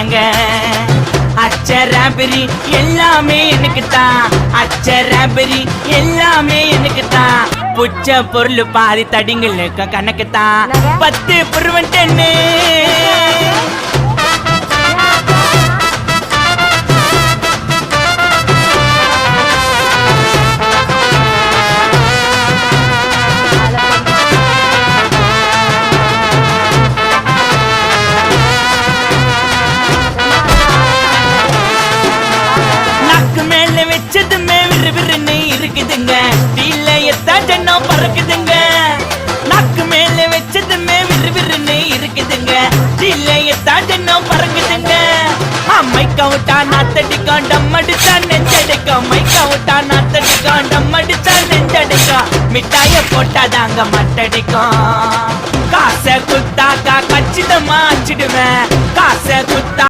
என்னங்க அச்சராபரி எல்லாமே எனக்கு தான் அச்சராபரி எல்லாமே எனக்கு தான் புச்ச பொருள் பாதி தடிங்களுக்கு கணக்கு தான் 10 புருவன் டென்னு இருக்குதுங்க டீல எத்தாட்டனோ பறக்குதுங்க நாக்கு மேல வச்சதுமே விறுவிறுன்னு இருக்குதுங்க டீல எத்தாட்டனோ பறக்குதுங்க மைக்கா விட்டா நாத்தடிக்கும் டம் அடிச்சா நெஞ்சடிக்கும் மைக்கா விட்டா நாத்தடிக்கும் டம் அடிச்சா நெஞ்சடிக்கும் மிட்டாய போட்டாதாங்க மட்டடிக்கும் காசை குத்தாக்கா கச்சிதமா அச்சிடுவேன் காசை குத்தா